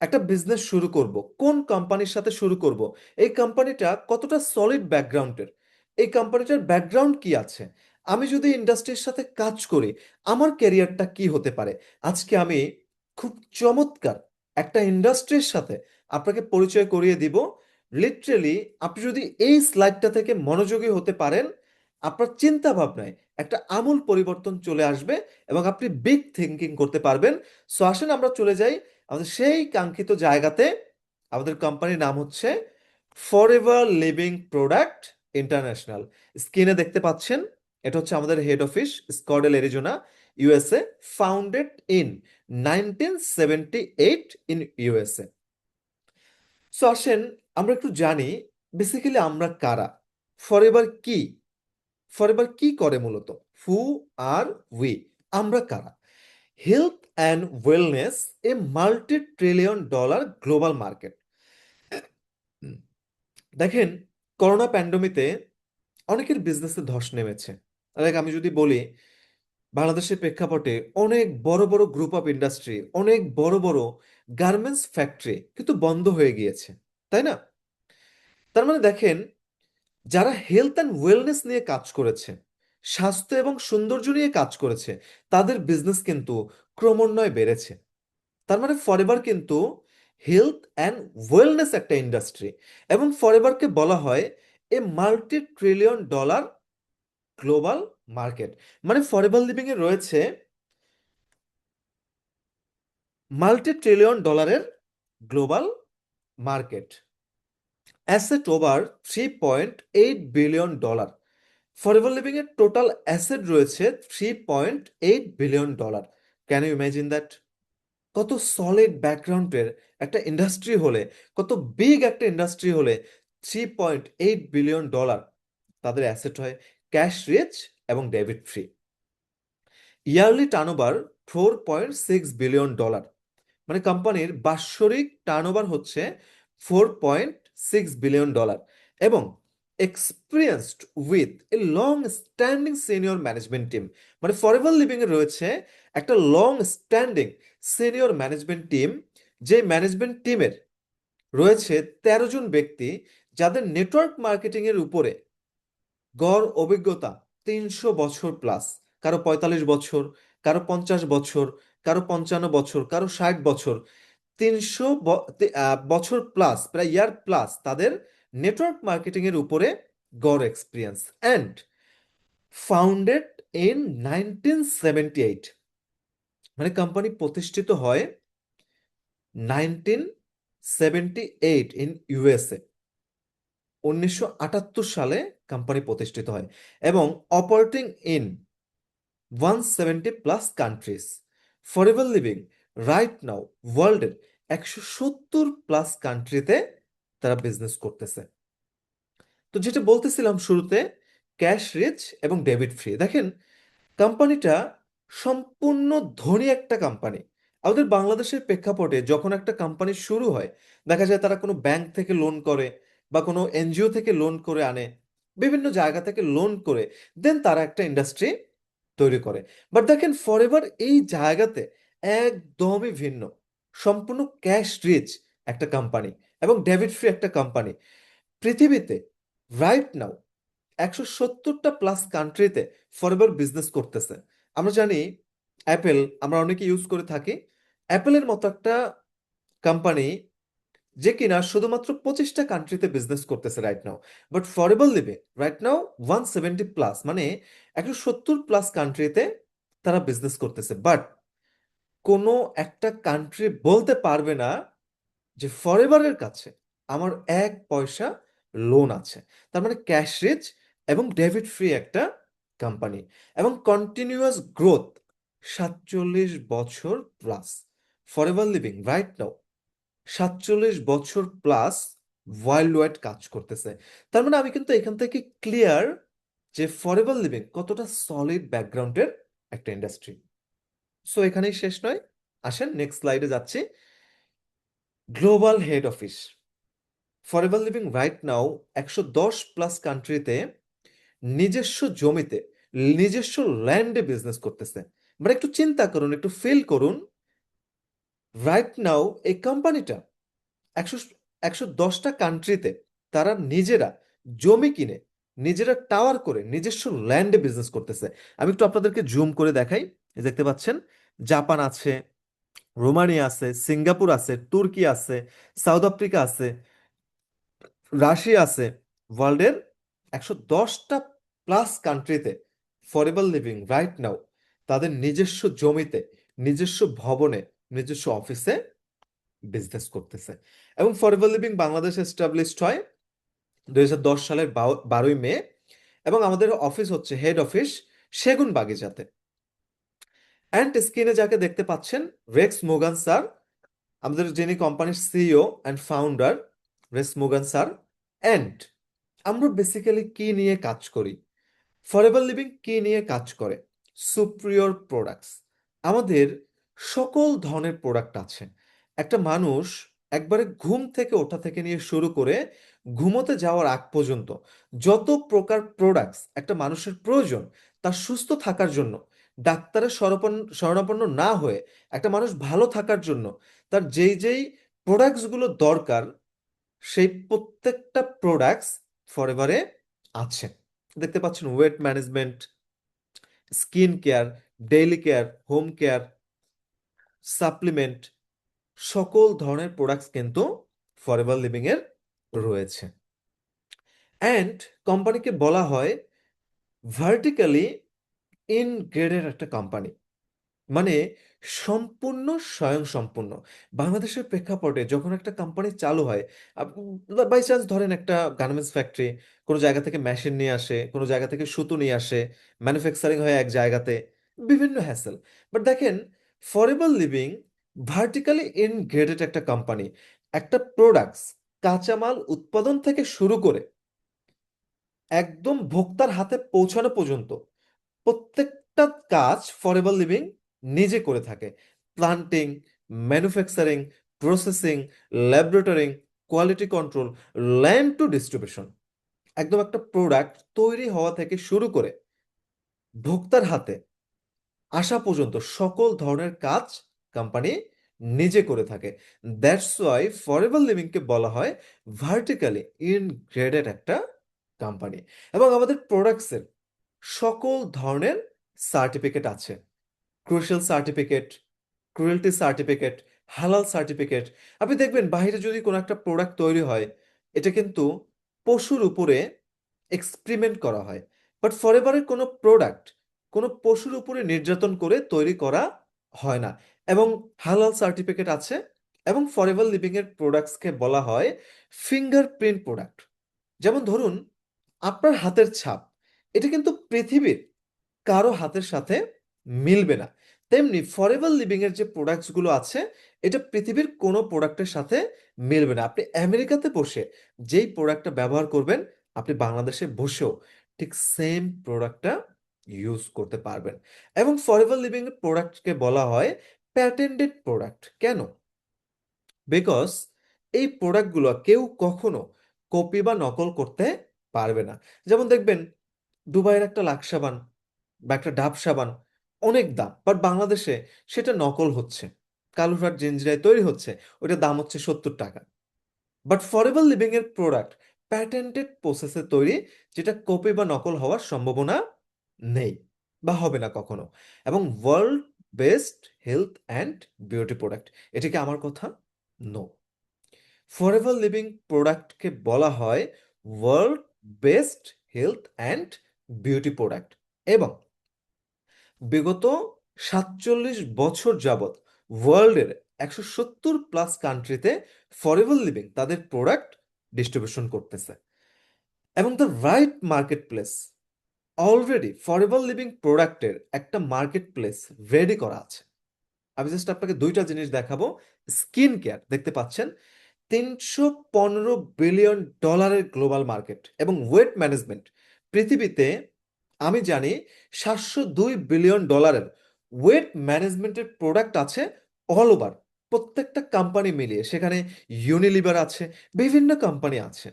একটা বিজনেস শুরু করব, কোন কোম্পানির সাথে শুরু করব, এই কোম্পানিটা কতটা সলিড ব্যাকগ্রাউন্ডের, এই কোম্পানিটার ব্যাকগ্রাউন্ড কি আছে, আমি যদি ইন্ডাস্ট্রির সাথে কাজ করি আমার ক্যারিয়ারটা কি হতে পারে। আজকে আমি খুব চমৎকার একটা ইন্ডাস্ট্রির সাথে আপনাকে পরিচয় করিয়ে দিব। লিটারেলি আপনি যদি এই স্লাইডটা থেকে মনোযোগী হতে পারেন, আপনার চিন্তা ভাবনায় একটা আমূল পরিবর্তন চলে আসবে এবং আপনি বিগ থিঙ্কিং করতে পারবেন। সো আসেন আমরা চলে যাই আমাদের সেই কাঙ্ক্ষিত জায়গাতে। আমাদের কোম্পানির নাম হচ্ছে ফরএভার লিভিং প্রোডাক্ট ইন্টারন্যাশনাল। স্ক্রিনে দেখতে পাচ্ছেন, এটা হচ্ছে আমাদের head office, Scottsdale Arizona, USA. Founded in 1978 in USA. সো আসেন আমরা একটু জানি বেসিক্যালি আমরা কারা, ফরএভার কি, ফরএভার কি করে মূলত, হু আর উই, আমরা কারা। Health and wellness A $multi-trillion global market. দেখেন, করোনা প্যান্ডেমিতে অনেকের বিজনেসে ধস নেমেছে। লাইক আমি যদি বলি, বাংলাদেশের প্রেক্ষাপটে অনেক বড় বড় গ্রুপ অফ ইন্ডাস্ট্রি, অনেক বড় বড় গার্মেন্টস ফ্যাক্টরি কিন্তু বন্ধ হয়ে গিয়েছে, তাই না? তার মানে দেখেন, যারা হেলথ অ্যান্ড ওয়েলনেস নিয়ে কাজ করেছে, স্বাস্থ্য এবং সৌন্দর্য নিয়ে কাজ করেছে, তাদের বিজনেস কিন্তু ক্রমান্বয়ে বেড়েছে। তার মানে ফরএভার কিন্তু হেলথ অ্যান্ড ওয়েলনেস একটা ইন্ডাস্ট্রি, এবং ফরএভারকে বলা হয় $multi-trillion গ্লোবাল মার্কেট। মানে ফরএভার লিভিং এ রয়েছে $multi-trillion global market, asset over $3.8 billion. Forever Living এর টোটাল অ্যাসেট রয়েছে $3.8 billion. Can you imagine that? কত সলিড ব্যাকগ্রাউন্ডের একটা ইন্ডাস্ট্রি হলে, কত বিগ একটা ইন্ডাস্ট্রি হলে $3.8 বিলিয়ন তাদের অ্যাসেট হয়, ক্যাশ রিচ এবং debit free. Yearly turnover $4.6 billion. মানে কোম্পানির বাৎসরিক টার্নওভার হচ্ছে $4.6 বিলিয়ন, এবং experienced with a long standing senior management team. মানে ফরএভার লিভিং এ রয়েছে একটা long standing senior management team, যে ম্যানেজমেন্ট টিমের রয়েছে 13 জন ব্যক্তি, যাদের নেটওয়ার্ক মার্কেটিং এর উপরে গড় অভিজ্ঞতা 300 বছর প্লাস। কারো 45 বছর, কারো 50 বছর, কারো 55 বছর, কারো 60 বছর। 300 বছর প্লাস, প্রায় ইয়ার প্লাস তাদের নেটওয়ার্ক মার্কেটিং এর উপরে গড় এক্সপিরিয়েন্স। অ্যান্ড ফাউন্ডেড ইন 1978, মানে কোম্পানি প্রতিষ্ঠিত হয় 1978 ইন ইউএসএ। 1978 সালে কোম্পানি প্রতিষ্ঠিত হয়, এবং operating in 170 plus countries. Forever living right now ওয়ার্ল্ডের 170 প্লাস কান্ট্রিতে তারা বিজনেস করতেছে। তো যেটা বলতেছিলাম শুরুতে, ক্যাশ রিচ এবং ডেবিট ফ্রি। দেখেন, কোম্পানিটা সম্পূর্ণ ধনী একটা কোম্পানি। আমাদের বাংলাদেশের প্রেক্ষাপটে যখন একটা কোম্পানি শুরু হয়, দেখা যায় তারা কোনো ব্যাংক থেকে লোন করে, বা কোনো এনজিও থেকে লোন করে আনে, বিভিন্ন জায়গা থেকে লোন করে দেন তারা একটা ইন্ডাস্ট্রি তৈরি করে। বাট দেখেন, ফরএভার এই জায়গাতে একদমই ভিন্ন, সম্পূর্ণ ক্যাশ রিচ একটা কোম্পানি এবং ডেবিট ফ্রি একটা কোম্পানি। পৃথিবীতে রাইট নাও 170টা প্লাস কান্ট্রিতে ফরএভার বিজনেস করতেছে। আমরা জানি অ্যাপেল, আমরা অনেকে ইউজ করে থাকি। অ্যাপেলের মতো একটা কোম্পানি, যে কিনা শুধুমাত্র 25টা কান্ট্রিতে বিজনেস করতেছে রাইট নাও। বাট ফরএভার লিভে রাইট নাও 170 প্লাস, মানে 170 প্লাস কান্ট্রিতে তারা বিজনেস করতেছে। বাট কোনো একটা কান্ট্রি বলতে পারবে না যে ফরএভারের কাছে আমার 1 পয়সা লোন আছে। তার মানে ক্যাশ রিচ এবং ডেবিট ফ্রি একটা কোম্পানি, এবং কন্টিনিউয়াস গ্রোথ 47 বছর plus. Forever living right now 47 বছর প্লাস ওয়ার্ল্ড ওয়াইড কাজ করতেছে। তার মানে আমি কিন্তু এখান থেকে ক্লিয়ার যে ফরএভার লিভিং কতটা সলিড ব্যাকগ্রাউন্ডের একটা ইন্ডাস্ট্রি। সো এখানেই শেষ নয়, আসেন নেক্সট স্লাইডে যাচ্ছি। Global head office. Forever living right now 110 plus কান্ট্রিতে নিজস্ব জমিতে, নিজস্ব ল্যান্ডে বিজনেস করতেছে। মানে একটু চিন্তা করুন, একটু ফিল করুন, রাইট নাও এই কোম্পানিটা 110টা কান্ট্রিতে তারা নিজেরা জমি কিনে, নিজেরা টাওয়ার করে, নিজস্ব ল্যান্ডে বিজনেস করতেছে। আমি একটু আপনাদেরকে জুম করে দেখাই। এই দেখতে পাচ্ছেন, জাপান আছে, রোমানিয়া আছে, সিঙ্গাপুর আছে, তুর্কি আছে, সাউথ আফ্রিকা আছে, রাশিয়া আছে। ওয়ার্ল্ডের 110টা প্লাস কান্ট্রিতে ফরএভার লিভিং রাইট নাও তাদের নিজস্ব জমিতে, নিজস্ব ভবনে, নিজস্ব অফিসে বিজনেস করতেছে। এবং ফরএভার লিভিং বাংলাদেশে এস্টাবলিশড হয় 2010 সালের 12ই মে, এবং আমাদের অফিস হচ্ছে হেড অফিস সেগুন বাগিচাতে। অ্যান্ড স্ক্রিনে যাকে দেখতে পাচ্ছেন, রেক্স মোগান স্যার, আমাদের যিনি কোম্পানির সিইও অ্যান্ড ফাউন্ডার, রেক্স মোগান স্যার। অ্যান্ড আমরা বেসিক্যালি কি নিয়ে কাজ করি, ফরএভার লিভিং কি নিয়ে কাজ করে? সুপ্রিয়র প্রোডাক্টস, আমাদের সকল ধরনের প্রোডাক্ট আছে। একটা মানুষ একবারে ঘুম থেকে ওঠা থেকে নিয়ে শুরু করে ঘুমোতে যাওয়ার আগ পর্যন্ত যত প্রকার প্রোডাক্টস একটা মানুষের প্রয়োজন তার সুস্থ থাকার জন্য, ডাক্তারের শরণাপন্ন না হয়ে একটা মানুষ ভালো থাকার জন্য তার যেই প্রোডাক্টসগুলো দরকার, সেই প্রত্যেকটা প্রোডাক্টস ফরএভারে আছে। দেখতে পাচ্ছেন wait management, skin care, daily care, home care, supplement, সকল ধরনের প্রোডাক্টস কিন্তু ফরএভার লিভিং এর রয়েছে। অ্যান্ড কোম্পানিকে বলা হয় ভার্টিক্যালি ইনগ্রেডেড একটা কোম্পানি, মানে সম্পূর্ণ স্বয়ংসম্পূর্ণ। বাংলাদেশের প্রেক্ষাপটে যখন একটা কোম্পানি চালু হয়, বাই চান্স ধরেন একটা গার্মেন্টস ফ্যাক্টরি কোনো জায়গা থেকে মেশিন নিয়ে আসে, কোনো জায়গা থেকে সুতো নিয়ে আসে, ম্যানুফ্যাকচারিং হয় এক জায়গাতে, বিভিন্ন হ্যাসেল। বাট দেখেন ফরএভার লিভিং ভার্টিক্যালি ইনগ্রেডেড একটা কোম্পানি, একটা প্রোডাক্টস কাঁচামাল উৎপাদন থেকে শুরু করে একদম ভোক্তার হাতে পৌঁছানো পর্যন্ত প্রত্যেকটা কাজ ফরএভার লিভিং নিজে করে থাকে। Planting, manufacturing, processing, laboratoring, quality control, land to distribution, একদম একটা প্রোডাক্ট তৈরি হওয়া থেকে শুরু করে ভোক্তার হাতে আসা পর্যন্ত সকল ধরনের কাজ কোম্পানি নিজে করে থাকে। দ্যাটস ওয়াই ফরএভার লিভিংকে বলা হয় ভার্টিক্যালি ইনগ্রেডেড একটা কোম্পানি। এবং আমাদের প্রোডাক্টসের সকল ধরনের সার্টিফিকেট আছে, ক্রুশিয়াল সার্টিফিকেট, ক্রুয়েলটি সার্টিফিকেট, হালাল সার্টিফিকেট। আপনি দেখবেন বাইরে যদি কোনো একটা প্রোডাক্ট তৈরি হয়, এটা কিন্তু পশুর উপরে এক্সপেরিমেন্ট করা হয়। বাট ফরএভারের কোনো প্রোডাক্ট কোনো পশুর উপরে নির্যাতন করে তৈরি করা হয় না। এবং হালাল সার্টিফিকেট আছে। এবং ফরএভার লিভিং এর প্রোডাক্টসকে বলা হয় ফিঙ্গারপ্রিন্ট প্রোডাক্ট। যেমন ধরুন আপনার হাতের ছাপ, এটা কিন্তু পৃথিবীর কারো হাতের সাথে মিলবে না। তেমনি ফরএভার লিভিং এর যে প্রোডাক্টস গুলো আছে, এটা পৃথিবীর কোনো প্রোডাক্টের সাথে মিলবে না। আপনি আমেরিকাতে বসে যেই প্রোডাক্টটা ব্যবহার করবেন, আপনি বাংলাদেশে বসেও ঠিক সেম প্রোডাক্টটা ইউজ করতে পারবেন। এবং ফরএভার লিভিং এর প্রোডাক্টকে বলা হয় প্যাটেন্টেড প্রোডাক্ট। কেন? বিকজ এই প্রোডাক্টগুলো কেউ কখনো কপি বা নকল করতে পারবে না। যেমন দেখবেন দুবাইয়ের একটা লাক্স সাবান বা একটা ডাব সাবান অনেক দাম, বাট বাংলাদেশে সেটা নকল হচ্ছে, কালুরঘাট জিঞ্জিরায় তৈরি হচ্ছে, ওটার দাম হচ্ছে 70 টাকা। বাট ফরএভার লিভিং এর প্রোডাক্ট প্যাটেন্টেড প্রসেসে তৈরি, যেটা কপি বা নকল হওয়ার সম্ভাবনা নেই বা হবে না কখনো। এবং world best health and beauty product, এটা কি আমার কথা? নো। ফরএভার লিভিং প্রোডাক্টকে বলা হয় world best health and beauty product. এবং বিগত 47 বছর যাবৎ ওয়ার্ল্ডের 170+ কান্ট্রিতে ফরএভার লিভিং তাদের প্রোডাক্ট ডিস্ট্রিবিউশন করতেছে। এবং the right market place, already forever living প্রোডাক্টের একটা মার্কেট প্লেস রেডি করা আছে। আমি জাস্ট আপনাকে দুইটা জিনিস দেখাবো। স্কিন কেয়ার দেখতে পাচ্ছেন, $315 বিলিয়ন গ্লোবাল মার্কেট। এবং ওয়েট ম্যানেজমেন্ট, পৃথিবীতে আমি জানি $702 বিলিয়ন ওয়েট ম্যানেজমেন্টের প্রোডাক্ট আছে অল ওভার, প্রত্যেকটা কোম্পানি মিলিয়ে। সেখানে ইউনিলিভার আছে, বিভিন্ন কোম্পানি আছে।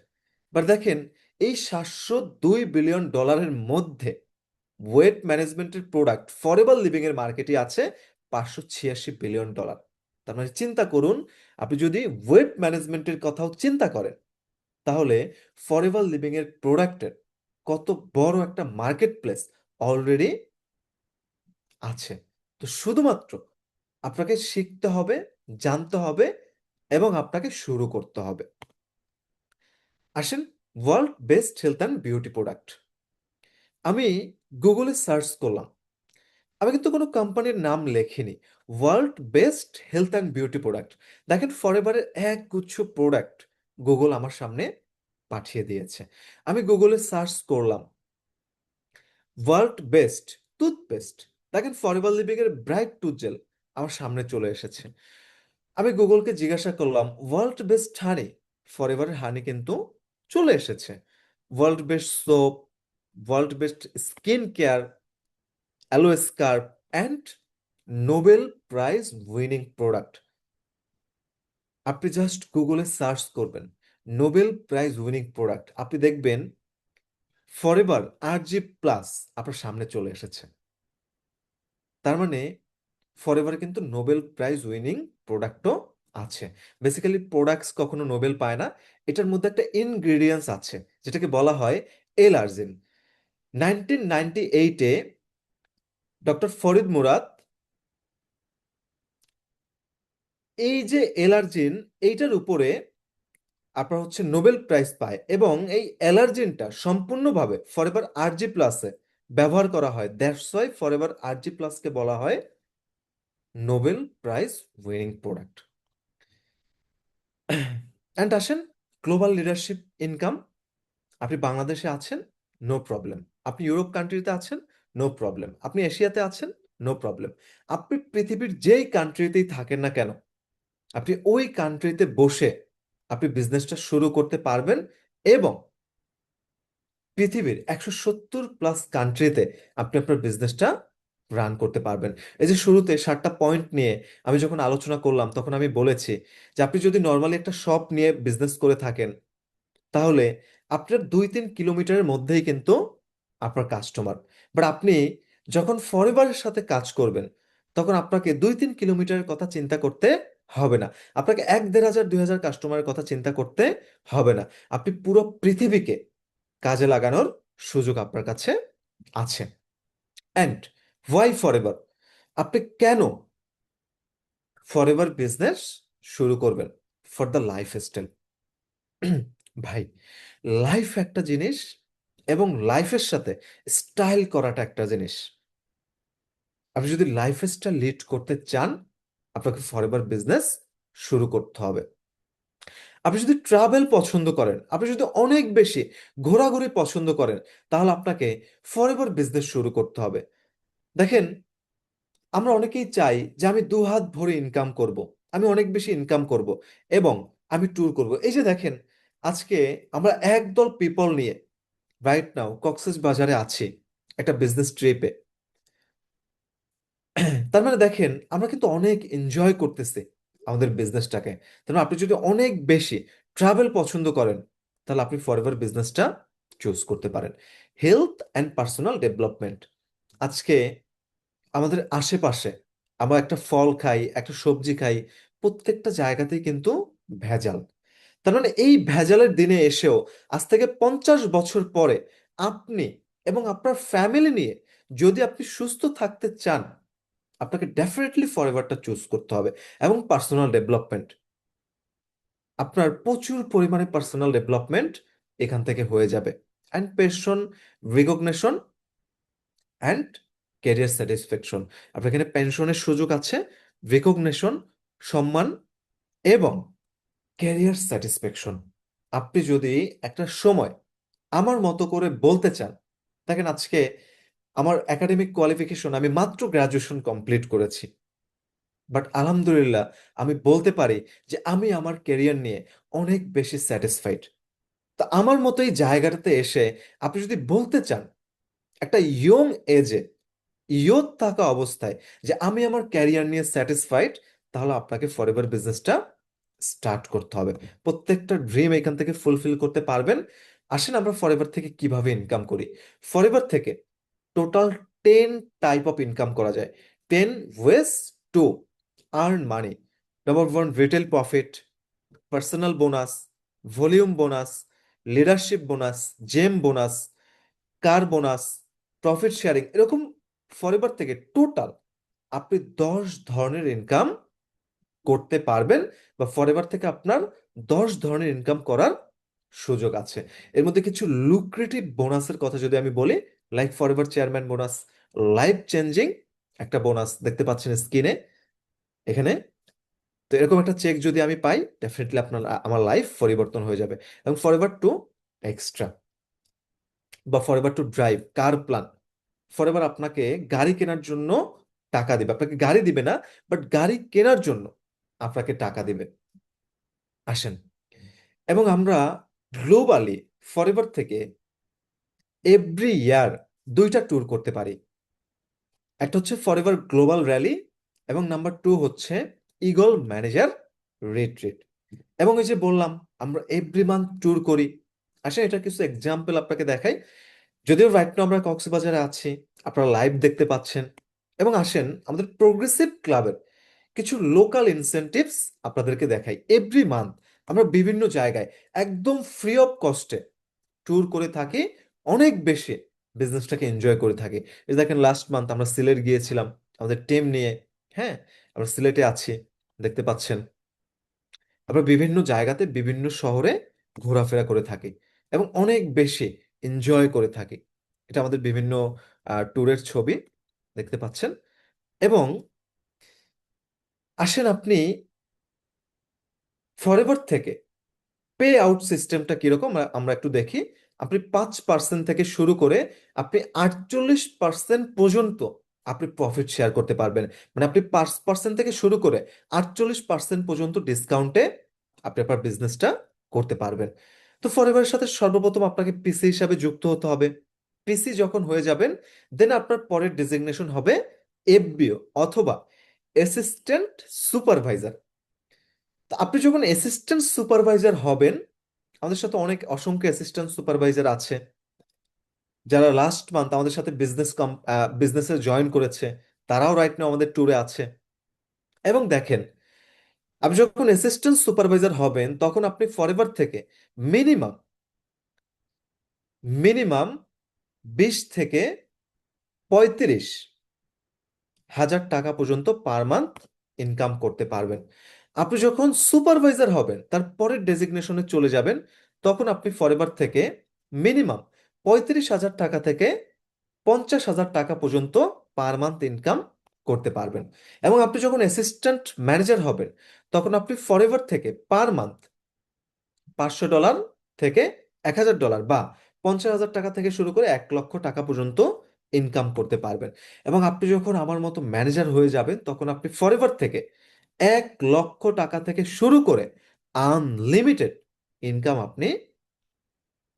বাট দেখেন এই $702 বিলিয়ন মধ্যে ওয়েট ম্যানেজমেন্টের প্রোডাক্ট ফরএভার লিভিং এর মার্কেটে আছে $586 বিলিয়ন। তার মানে চিন্তা করুন, আপনি যদি ওয়েট ম্যানেজমেন্টের কথাও চিন্তা করেন, তাহলে ফরএভার লিভিং এর প্রোডাক্টের কত বড় একটা মার্কেট প্লেস অলরেডি আছে। তো শুধুমাত্র আপনাকে শিখতে হবে, জানতে হবে এবং আপনাকে শুরু করতে হবে। আসেন, world best health and beauty product আমি গুগলে সার্চ করলাম। আমি কিন্তু কোনো কোম্পানির নাম লেখিনি, world best health and beauty product. দেখেন ফরএভারের একগুচ্ছ প্রোডাক্ট গুগল আমার সামনে পাঠিয়ে দিয়েছে। আমি গুগলে সার্চ করলাম ওয়ার্ল্ড বেস্ট টুথপেস্ট, দেখেন ফরএভার লিভিং এর ব্রাইট টুথ জেল আমার সামনে চলে এসেছে। আমি গুগলকে জিজ্ঞাসা করলাম ওয়ার্ল্ড বেস্ট হানি, ফরএভারের হানি কিন্তু চলে এসেছে। World best soap, world best skin care, aloe scrub and Nobel prize winning product. আপনি জাস্ট গুগলে সার্চ করবেন নোবেল প্রাইজ উইনিং প্রোডাক্ট, আপনি দেখবেন ফরএভার RG+ আপনার সামনে চলে এসেছে। তার মানে ফরএভার কিন্তু নোবেল প্রাইজ উইনিং প্রোডাক্টও আছে। বেসিক্যালি প্রোডাক্টস কখনো নোবেল পায় না, এটার মধ্যে একটা ইনগ্রিডিয়েন্টস আছে যেটাকে বলা হয় এল-আর্জিন। 1998-এ ডক্টর ফরিদ মুরাদ এই যে এল-আর্জিন, এইটার উপরে আপনার হচ্ছে নোবেল প্রাইজ পায়, এবং এই অ্যালার্জেনটা সম্পূর্ণভাবে ফরএভার RG+-এ ব্যবহার করা হয়। দ্যাটস ওয়াই ফরএভার RG+কে বলা হয় Nobel prize winning product. And আসেন গ্লোবাল লিডারশিপ ইনকাম। আপনি বাংলাদেশে আছেন, নো প্রবলেম। আপনি ইউরোপ কান্ট্রিতে আছেন, নো প্রবলেম। আপনি এশিয়াতে আছেন, নো প্রবলেম। আপনি পৃথিবীর যেই কান্ট্রিতেই থাকেন না কেন, আপনি ওই কান্ট্রিতে বসে আপনি বিজনেসটা শুরু করতে পারবেন, এবং পৃথিবীর 170+ কান্ট্রিতে আপনি আপনার বিজনেসটা রান করতে পারবেন। এই যে শুরুতে 7টা পয়েন্ট নিয়ে আমি যখন আলোচনা করলাম, তখন আমি বলেছি যে আপনি যদি নর্মালি একটা শপ নিয়ে বিজনেস করে থাকেন, তাহলে আপনার 2-3 কিলোমিটারের মধ্যেই কিন্তু আপনার কাস্টমার। বাট আপনি যখন ফরএভারের সাথে কাজ করবেন, তখন আপনাকে 2-3 কিলোমিটারের কথা চিন্তা করতে হবে না। আপনাকে 1-1,500-2,000 কাস্টমারের কথা চিন্তা করতে হবে না। আপনি পুরো পৃথিবীকে কাজে লাগানোর সুযোগ আপনার কাছে আছে। And why Forever? আপনি কেন ফরএভার বিজনেস শুরু করবেন? For the lifestyle. ভাই, লাইফ একটা জিনিস, এবং লাইফের সাথে স্টাইল করাটা একটা জিনিস। আপনি যদি লাইফস্টাইল লিড করতে চান, আপনাকে ফরএভার বিজনেস শুরু করতে হবে। আপনি যদি ট্রাভেল পছন্দ করেন, আপনি যদি অনেক বেশি ঘোরাঘুরি পছন্দ করেন, তাহলে আপনাকে ফরএভার বিজনেস শুরু করতে হবে। দেখেন, আমরা অনেকেই চাই যে আমি 2 হাত ভরে ইনকাম করব, আমি অনেক বেশি ইনকাম করব, এবং আমি ট্যুর করব। এই যে দেখেন, আজকে আমরা একদল পিপল নিয়ে রাইট নাও কক্সেস বাজারে আছি একটা বিজনেস ট্রিপে। তার মানে দেখেন, আমরা কিন্তু অনেক এনজয় করতেছি আমাদের বিজনেসটাকে। তার মানে আপনি যদি অনেক বেশি ট্রাভেল পছন্দ করেন, তাহলে আপনি ফরএভার বিজনেসটা চুজ করতে পারেন। Health and personal development. আজকে আমাদের আশেপাশে আমরা একটা ফল খাই, একটা সবজি খাই, প্রত্যেকটা জায়গাতেই কিন্তু ভেজাল। তার মানে এই ভেজালের দিনে এসেও আজ থেকে 50 বছর পরে আপনি এবং আপনার ফ্যামিলি নিয়ে যদি আপনি সুস্থ থাকতে চান, আপনাকে ডেফিনেটলি ফরএভারটা চুজ করতে হবে। এবং পার্সোনাল ডেভেলপমেন্ট, আপনার প্রচুর পরিমাণে পার্সোনাল ডেভেলপমেন্ট এখান থেকে হয়ে যাবে। And passion recognition and career satisfaction. আপনার এখানে পেনশনের সুযোগ আছে, রিকগনিশন, সম্মান, এবং ক্যারিয়ার স্যাটিসফ্যাকশন। আপনি যদি একটা সময় আমার মতো করে বলতে চান, দেখেন আজকে আমার একাডেমিক কোয়ালিফিকেশন, আমি মাত্র গ্রাজুয়েশন কমপ্লিট করেছি, বাট আলহামদুলিল্লাহ আমি বলতে পারি যে আমি আমার ক্যারিয়ার নিয়ে অনেক বেশি স্যাটিসফাইড। তা আমার মতো এই জায়গাটাতে এসে আপনি যদি বলতে চান একটা ইয়ং এজে, ইয়ত থাকা অবস্থায়, যে আমি আমার ক্যারিয়ার নিয়ে স্যাটিসফাইড, তাহলে আপনাকে ফরএভার বিজনেসটা স্টার্ট করতে হবে। প্রত্যেকটা ড্রিম এখান থেকে ফুলফিল করতে পারবেন। আসেন আমরা ফরএভার থেকে কিভাবে ইনকাম করি। ফরএভার থেকে টোটাল 10 টাইপ অফ ইনকাম করা যায়। 10 ways to earn money. Number 1, retail profit, personal bonus, volume bonus, leadership bonus, gem bonus, car bonus, profit sharing. এরকম ফরএভার থেকে টোটাল আপনি 10 ধরনের ইনকাম করতে পারবেন, বা ফরএভার থেকে আপনার 10 ধরনের ইনকাম করার সুযোগ আছে। এর মধ্যে কিছু লুক্রেটিভ বোনাসের কথা যদি আমি বলি, like forever chairman bonus, life changing একটা বোনাস দেখতে পাচ্ছেন স্ক্রিনে এখানে। তো এরকম একটা চেক যদি আমি পাই, ডেফিনেটলি আপনার আমার লাইফ পরিবর্তন হয়ে যাবে। এবং ফরএভার টু এক্সট্রা, বা forever to drive car plan. Forever আপনাকে গাড়ি কেনার জন্য টাকা দিবে, আপনাকে গাড়ি দিবে না, বাট গাড়ি কেনার জন্য আপনাকে টাকা দিবে। আসেন, এবং আমরা গ্লোবালি ফরএভার থেকে এভরি ইয়ার 2টা ট্যুর করতে পারি। একটা হচ্ছে ফরএভার গ্লোবাল র্যালি, এবং নাম্বার 2 হচ্ছে ইগল ম্যানেজার রিট্রিট। এবং এই যে বললাম আমরা এভরি মান্থ ট্যুর করি, আসলে এটা কিছু এক্সাম্পল আপনাকে দেখাই। যদিও রাইট নাও আমরা কক্সবাজারে আছি, আপনারা লাইভ দেখতে পাচ্ছেন। এবং আসেন আমাদের প্রোগ্রেসিভ ক্লাবের কিছু লোকাল ইনসেনটিভস আপনাদেরকে দেখাই। এভরি মান্থ আমরা বিভিন্ন জায়গায় একদম ফ্রি অফ কস্টে ট্যুর করে থাকি, অনেক বেশি বিজনেসটাকে এনজয় করে থাকি। এই দেখেন লাস্ট মান্থ আমরা সিলেট গিয়েছিলাম আমাদের টিম নিয়ে। হ্যাঁ, আমরা সিলেটে আছি, দেখতে পাচ্ছেন। আমরা বিভিন্ন জায়গাতে বিভিন্ন শহরে ঘোরাফেরা করে থাকি এবং অনেক বেশি এনজয় করে থাকি। এটা আমাদের বিভিন্ন ট্যুরের ছবি, দেখতে পাচ্ছেন। এবং আসেন আপনি ফরএভার থেকে পে আউট সিস্টেমটা কিরকম আমরা একটু দেখি। আপনি 5% থেকে শুরু করে আপনি 48% পর্যন্ত আপনি প্রফিট শেয়ার করতে পারবেন। মানে আপনি 5% থেকে শুরু করে 48% পর্যন্ত ডিসকাউন্টে আপনি আপনার বিজনেসটা করতে পারবেন। তো ফরএভারের সাথে সর্বপ্রথম আপনাকে পিসি হিসাবে যুক্ত হতে হবে। পিসি যখন হয়ে যাবেন, দেন আপনার পরের ডেজিগনেশন হবে এফবিও অথবা অ্যাসিস্ট্যান্ট সুপারভাইজার। তো আপনি যখন অ্যাসিস্ট্যান্ট সুপারভাইজার হবেন, আমাদের সাথে অনেক অসংখ্য অ্যাসিস্ট্যান্ট সুপারভাইজার আছে যারা লাস্ট মান্থ আমাদের সাথে বিজনেসে জয়েন করেছে, তারাও রাইট নাও আমাদের ট্যুরে আছে। এবং দেখেন, আপনি যখন অ্যাসিস্ট্যান্ট সুপারভাইজার হবেন তখন আপনি ফরএভার থেকে মিনিমাম মিনিমাম 20 থেকে 35 হাজার টাকা পর্যন্ত পার মান্থ ইনকাম করতে পারবেন। আপনি যখন সুপারভাইজার হবেন তার পরের ডেজিগনেশনে চলে যাবেন, তখন আপনি ফরএভার থেকে মিনিমাম 35 হাজার টাকা থেকে 50 হাজার টাকা পর্যন্ত পার মান্থ ইনকাম করতে পারবেন। এবং আপনি যখন অ্যাসিস্ট্যান্ট ম্যানেজার হবেন তখন আপনি ফরএভার থেকে পার মান্থ $500 থেকে $1000 বা 50 হাজার টাকা থেকে শুরু করে 1 লক্ষ টাকা পর্যন্ত ইনকাম করতে পারবেন। এবং আপনি যখন আমার মতো ম্যানেজার হয়ে যাবেন তখন আপনি ফরএভার থেকে 1 লক্ষ টাকা থেকে শুরু করে আনলিমিটেড ইনকাম আপনি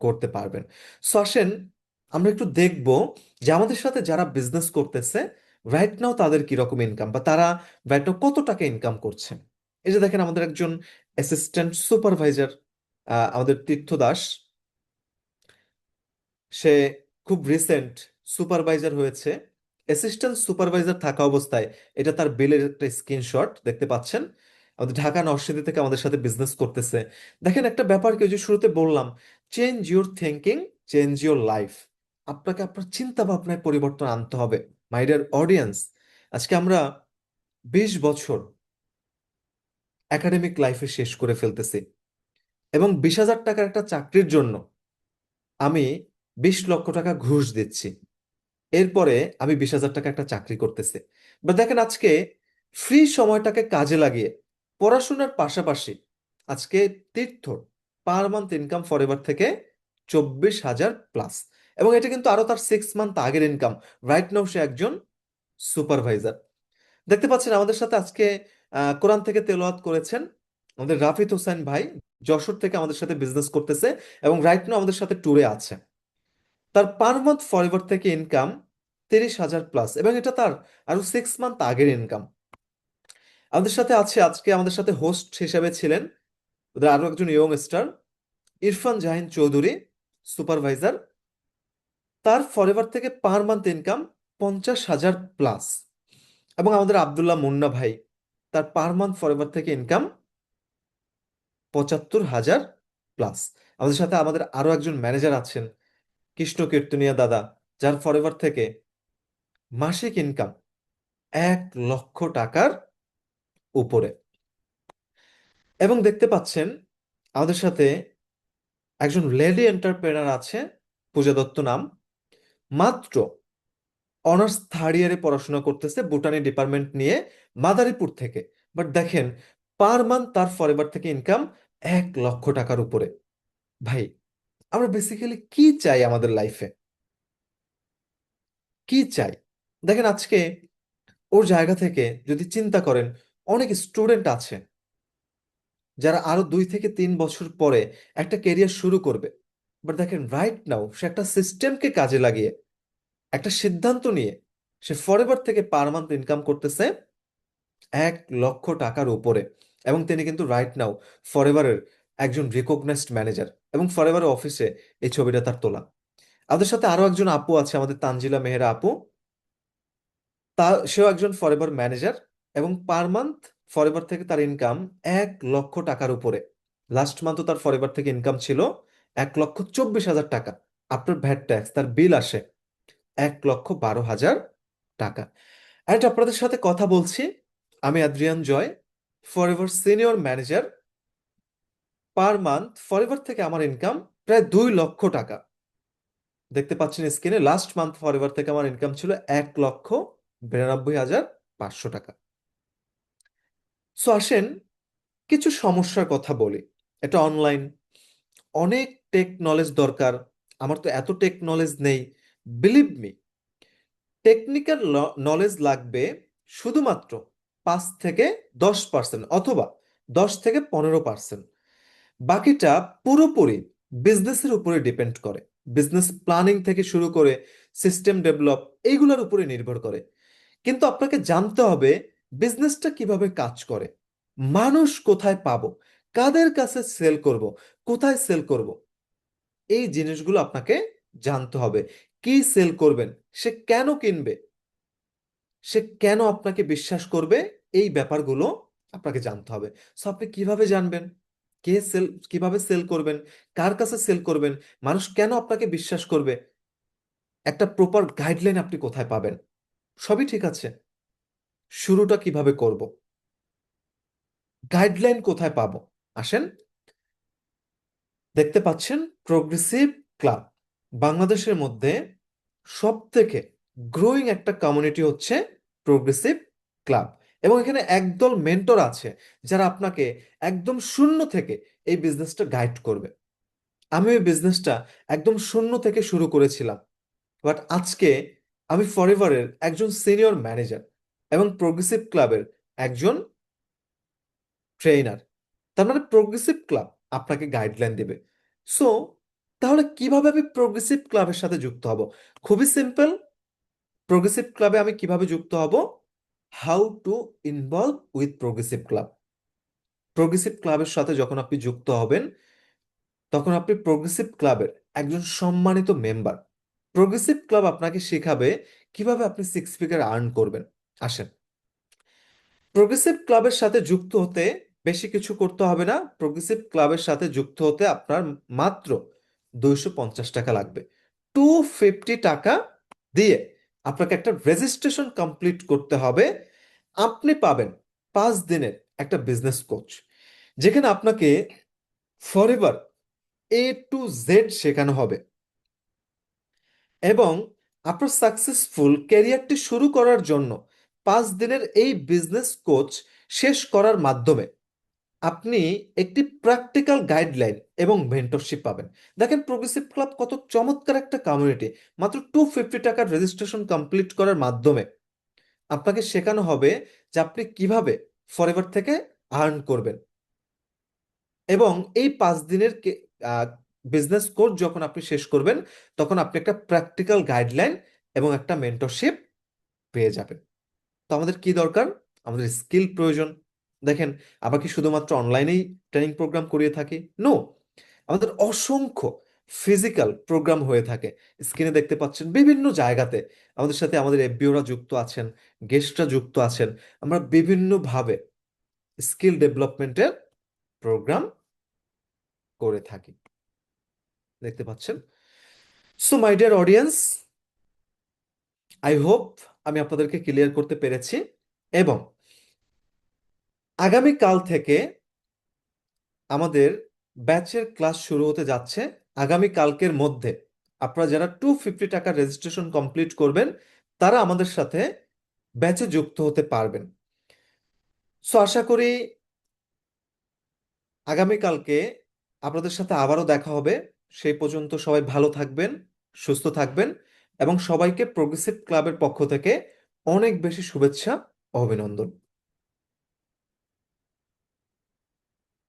করতে পারবেন। সো আসেন আমরা একটু দেখব যে আমাদের সাথে যারা বিজনেস করতেছে রাইট নাও তাদের কিরকম ইনকাম, বা তারা রাইট নাও কত টাকা ইনকাম করছে। এই যে দেখেন আমাদের একজন অ্যাসিস্ট্যান্ট সুপারভাইজার, আমাদের তীর্থ দাস, সে খুব রিসেন্ট সুপারভাইজার হয়েছে। অ্যাসিস্ট্যান্ট সুপারভাইজার থাকা অবস্থায় এটা তার বিলের একটা স্ক্রিনশট দেখতে পাচ্ছেন। আমাদের ঢাকা নরসিংদী থেকে আমাদের সাথে বিজনেস করতেছে। দেখেন একটা ব্যাপার কি, ওই যে শুরুতে বললাম, change your thinking, change your life. আপনাকে আপনার চিন্তা ভাবনায় পরিবর্তন আনতে হবে। মাই ডিয়ার অডিয়েন্স, আজকে আমরা 20 বছর একাডেমিক লাইফে শেষ করে ফেলতেছি এবং 20,000 টাকার একটা চাকরির জন্য আমি 20 লক্ষ টাকা ঘুষ দিচ্ছি। এরপরে আমি 20,000 টাকা একটা চাকরি করতেছি। বা দেখেন আজকে ফ্রি সময়টাকে কাজে লাগিয়ে পড়াশোনার পাশাপাশি আজকে তীর্থ পার মান্থ ইনকাম ফরএভার থেকে 24,000+। এবং এটা কিন্তু আরো তার 6 মান্থ আগের ইনকাম। রাইট নাও সে একজন সুপারভাইজার। দেখতে পাচ্ছেন আমাদের সাথে আজকে কোরআন থেকে তেলাওয়াত করেছেন আমাদের রাফিত হোসেন ভাই, যশোর থেকে আমাদের সাথে বিজনেস করতেছে এবং রাইট নাও আমাদের সাথে ট্যুরে আছে। তার পার মান্থ ফরএভার থেকে ইনকাম 30,000+, এবং এটা তার আরো 6 মান্থ আগের ইনকাম। আমাদের সাথে আছে আজকে আমাদের সাথে হোস্ট হিসেবে ছিলেন ওদের আরো একজন young star Irfan Jahin Chowdhury, supervisor. তার ফরএভার থেকে পার মান্থ ইনকাম 50,000+। এবং আমাদের আব্দুল্লাহ মুন্না ভাই, তার পার মান্থ ফরএভার থেকে ইনকাম 75,000+। আমাদের সাথে আমাদের আরো একজন ম্যানেজার আছেন কৃষ্ণ কীর্তনিয়া দাদা, যার ফরএভার থেকে মাসিক ইনকাম 1 লক্ষ টাকার উপরে। এবং দেখতে পাচ্ছেন আমাদের সাথে একজন লেডি এন্টারপ্রেনার আছে, পূজা দত্ত নাম, মাত্র অনার্স থার্ড ইয়ারে পড়াশোনা করতেছে বোটানি ডিপার্টমেন্ট নিয়ে মাদারীপুর থেকে। বাট দেখেন পার মান্থ তার ফরএভার থেকে ইনকাম 1 লক্ষ টাকার উপরে। ভাই, আমরা বেসিক্যালি কি চাই আমাদের লাইফে, কি চাই? দেখেন আজকে ওর জায়গা থেকে যদি চিন্তা করেন, অনেক স্টুডেন্ট আছে যারা আরো 2 থেকে 3 বছর পরে একটা ক্যারিয়ার শুরু করবে। বাট দেখেন রাইট নাও সে একটা সিস্টেমকে কাজে লাগিয়ে একটা সিদ্ধান্ত নিয়ে সে ফরএভার থেকে পার মান্থ ইনকাম করতেছে 1 লক্ষ টাকার উপরে। এবং তিনি কিন্তু রাইট নাও ফরএভারের একজন রিকগনাইজড ম্যানেজার, এবং ফরএভারের অফিসে এই ছবিটা তার তোলা। আমাদের সাথে আরো একজন আপু আছে, আমাদের তানজিলা মেহেরা আপু। সেও একজন ফরএভার ম্যানেজার, এবং পার মান্থ ফরএভার থেকে তার ইনকাম 1 লক্ষ টাকার উপরে। লাস্ট মান্থও তার ফরএভার থেকে ইনকাম ছিল 1,24,000 টাকা। আফটার ভ্যাট ট্যাক্স তার বিল আসে 1,12,000 টাকা। আর আপনাদের সাথে কথা বলছি, আমি Adrian Joy, Forever senior manager. Per month Forever থেকে আমার ইনকাম প্রায় 2 লক্ষ টাকা। দেখতে পাচ্ছেন স্ক্রিনে, লাস্ট মান্থ ফরএভার থেকে আমার ইনকাম ছিল 1,92,500 টাকা। সো আসেন কিছু সমস্যার কথা বলি। এটা অনলাইন, অনেক টেক নলেজ দরকার। আমার তো এত টেক নলেজ নেই। বিলিভ মি, টেকনিক্যাল নলেজ লাগবে শুধুমাত্র 5 থেকে 10% অথবা 10 থেকে 15%। বাকিটা পুরোপুরি বিজনেসের উপরে ডিপেন্ড করে। বিজনেস প্ল্যানিং থেকে শুরু করে সিস্টেম ডেভেলপ, এইগুলোর উপরে নির্ভর করে। কিন্তু আপনাকে জানতে হবে বিজনেসটা কিভাবে কাজ করে, মানুষ কোথায় পাবো, কাদের কাছে সেল করব, কোথায় সেল করব, এই জিনিসগুলো আপনাকে জানতে হবে। কি সেল করবেন, সে কেন কিনবে, সে কেন আপনাকে বিশ্বাস করবে, এই ব্যাপারগুলো আপনাকে জানতে হবে। সো আপনি কিভাবে জানবেন কিভাবে সেল করবেন, কার কাছে সেল করবেন, মানুষ কেন আপনাকে বিশ্বাস করবে, একটা প্রপার গাইডলাইন আপনি কোথায় পাবেন, সবই ঠিক আছে। শুরুটা কিভাবে করব, গাইডলাইন কোথায় পাবো? আসেন, দেখতে পাচ্ছেন প্রোগ্রেসিভ ক্লাব বাংলাদেশের মধ্যে সব থেকে গ্রোয়িং একটা কমিউনিটি হচ্ছে প্রোগ্রেসিভ ক্লাব। এবং এখানে একদল মেন্টর আছে যারা আপনাকে একদম শূন্য থেকে এই বিজনেসটা গাইড করবে। আমি ওই বিজনেসটা একদম শূন্য থেকে শুরু করেছিলাম, বাট আজকে আমি ফরএভারের একজন সিনিয়র ম্যানেজার এবং প্রোগ্রেসিভ ক্লাবের একজন ট্রেনার। তার মানে প্রোগ্রেসিভ ক্লাব আপনাকে গাইডলাইন দেবে। সো তাহলে কিভাবে আমি প্রোগ্রেসিভ ক্লাবের সাথে যুক্ত হব? খুবই সিম্পল। প্রোগ্রেসিভ ক্লাবে আমি কিভাবে যুক্ত হব? How to involve with progressive club. Progressive ক্লাবের সাথে যখন আপনি যুক্ত হবেন, তখন আপনি প্রোগ্রেসিভ ক্লাবের একজন সম্মানিত মেম্বার। প্রোগ্রেসিভ ক্লাব আপনাকে শেখাবে কিভাবে আপনি 6 ফিগার আর্ন করবেন। আসেন, প্রোগ্রেসিভ ক্লাবের সাথে যুক্ত হতে বেশি কিছু করতে হবে না। প্রোগ্রেসিভ ক্লাবের সাথে যুক্ত হতে আপনার মাত্র 250 টাকা লাগবে। 250 টাকা দিয়ে আপনাকে একটা রেজিস্ট্রেশন কমপ্লিট করতে হবে। আপনি পাবেন 5 দিনের একটা বিজনেস কোচ, যেখানে আপনাকে ফরএভার A to Z শেখানো হবে। এবং আপনার সাকসেসফুল ক্যারিয়ারটি শুরু করার জন্য 5 দিনের এই বিজনেস কোচ শেষ করার মাধ্যমে আপনি একটি প্র্যাকটিক্যাল গাইডলাইন এবং মেন্টরশিপ পাবেন। দেখেন প্রোগ্রেসিভ ক্লাব কত চমৎকার একটা কমিউনিটি। মাত্র 250 টাকার রেজিস্ট্রেশন কমপ্লিট করার মাধ্যমে আপনাকে শেখানো হবে যে আপনি কিভাবে ফরএভার থেকে আর্ন করবেন। এবং এই 5 দিনের বিজনেস কোর্স যখন আপনি শেষ করবেন, তখন আপনি একটা প্র্যাকটিক্যাল গাইডলাইন এবং একটা মেন্টরশিপ পেয়ে যাবেন। তো আমাদের কি দরকার? আমাদের স্কিল প্রয়োজন। দেখেন, আমরা কি শুধুমাত্র অনলাইনেই ট্রেনিং প্রোগ্রাম করিয়ে থাকি? নো, আমাদের অসংখ্য ফিজিক্যাল প্রোগ্রাম হয়ে থাকে। স্ক্রিনে দেখতে পাচ্ছেন বিভিন্ন জায়গাতে আমাদের সাথে আমাদের এফবিওরা যুক্ত আছেন, গেস্টরা যুক্ত আছেন। আমরা বিভিন্নভাবে স্কিল ডেভেলপমেন্টের প্রোগ্রাম করে থাকি, দেখতে পাচ্ছেন। So my dear audience, I hope আমি আপনাদেরকে ক্লিয়ার করতে পেরেছি। এবং আগামীকাল থেকে আমাদের ব্যাচের ক্লাস শুরু হতে যাচ্ছে। আগামী কালকের মধ্যে আপনারা যারা 250 টাকার রেজিস্ট্রেশন কমপ্লিট করবেন, তারা আমাদের সাথে ব্যাচে যুক্ত হতে পারবেন। সো আশা করি আগামীকালকে আপনাদের সাথে আবারও দেখা হবে। সেই পর্যন্ত সবাই ভালো থাকবেন, সুস্থ থাকবেন, এবং সবাইকে প্রোগ্রেসিভ ক্লাবের পক্ষ থেকে অনেক বেশি শুভেচ্ছা ও অভিনন্দন।